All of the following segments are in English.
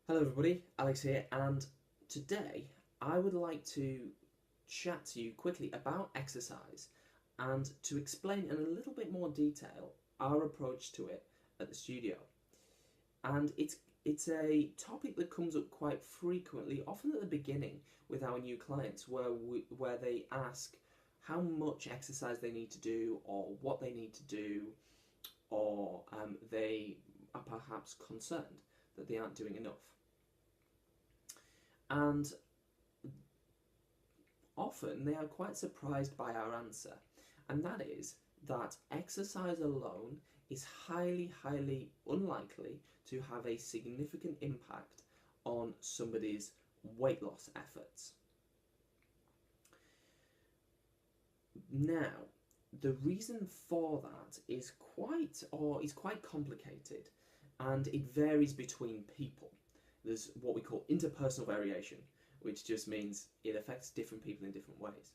Hello everybody, Alex here, and today I would like to chat to you quickly about exercise and to explain in a little bit more detail our approach to it at the studio. And it's a topic that comes up quite frequently, often at the beginning with our new clients, where they ask how much exercise they need to do or what they need to do, or they are perhaps concerned that they aren't doing enough. And often they are quite surprised by our answer, and that is that exercise alone is highly, highly unlikely to have a significant impact on somebody's weight loss efforts. Now, the reason for that is quite complicated, and it varies between people. There's what we call interpersonal variation, which just means it affects different people in different ways.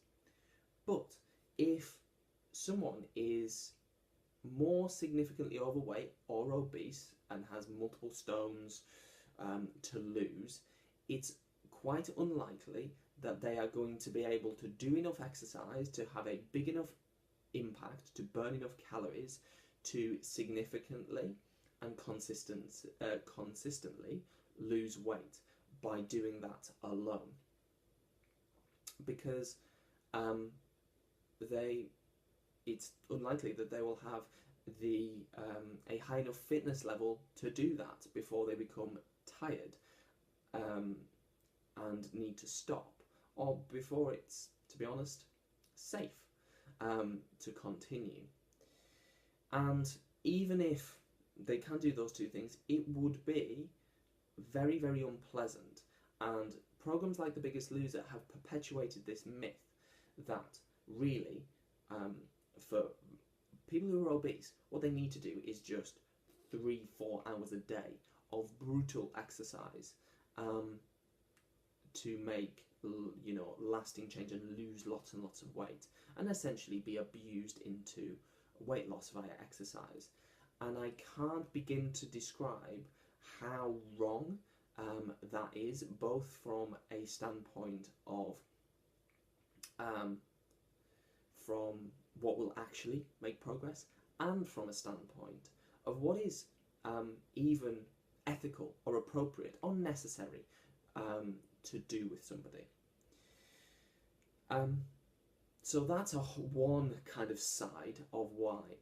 But if someone is more significantly overweight or obese and has multiple stones to lose, it's quite unlikely that they are going to be able to do enough exercise to have a big enough impact, to burn enough calories, to significantly and consistently lose weight by doing that alone, because it's unlikely that they will have a high enough fitness level to do that before they become tired and need to stop, or before it's, to be honest, safe to continue. And even if they can do those two things, it would be very, very unpleasant, and programs like The Biggest Loser have perpetuated this myth that really, for people who are obese, what they need to do is just 3-4 hours a day of brutal exercise to make lasting change and lose lots and lots of weight, and essentially be abused into weight loss via exercise. And I can't begin to describe how wrong that is, both from a standpoint of from what will actually make progress, and from a standpoint of what is even ethical or appropriate or necessary to do with somebody. So that's one kind of side of why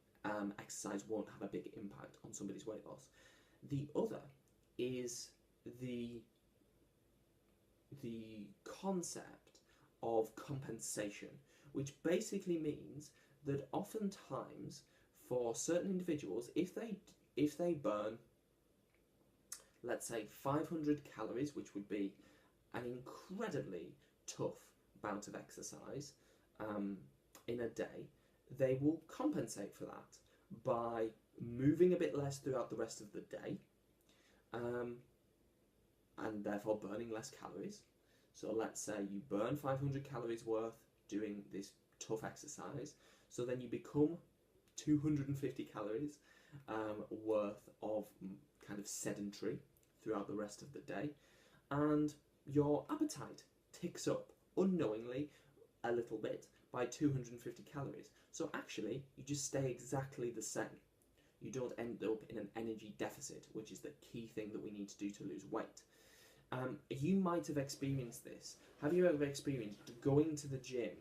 exercise won't have a big impact on somebody's weight loss. The other is the concept of compensation, which basically means that oftentimes for certain individuals, if they burn, let's say 500 calories, which would be an incredibly tough bout of exercise in a day, they will compensate for that by moving a bit less throughout the rest of the day, and therefore burning less calories. So let's say you burn 500 calories worth doing this tough exercise, so then you become 250 calories worth of kind of sedentary throughout the rest of the day, and your appetite ticks up unknowingly a little bit by 250 calories. So actually you just stay exactly the same. You don't end up in an energy deficit, which is the key thing that we need to do to lose weight. You might have experienced this. Have you ever experienced going to the gym,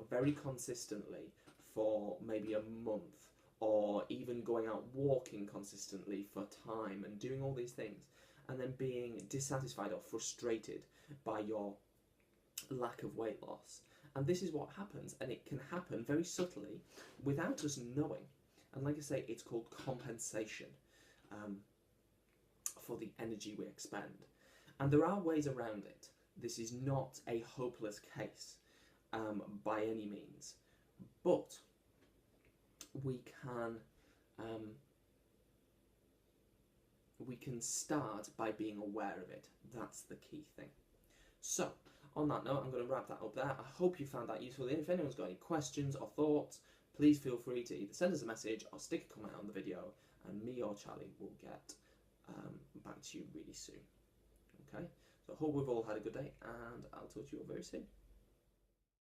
very consistently for maybe a month, or even going out walking consistently for time and doing all these things, and then being dissatisfied or frustrated by your lack of weight loss? And this is what happens, and it can happen very subtly without us knowing. And like I say, it's called compensation for the energy we expend. And there are ways around it. This is not a hopeless case by any means, but we can start by being aware of it. That's the key thing. So, on that note, I'm going to wrap that up there. I hope you found that useful. If anyone's got any questions or thoughts, please feel free to either send us a message or stick a comment on the video, and me or Charlie will get back to you really soon. So I hope we've all had a good day, and I'll talk to you all very soon.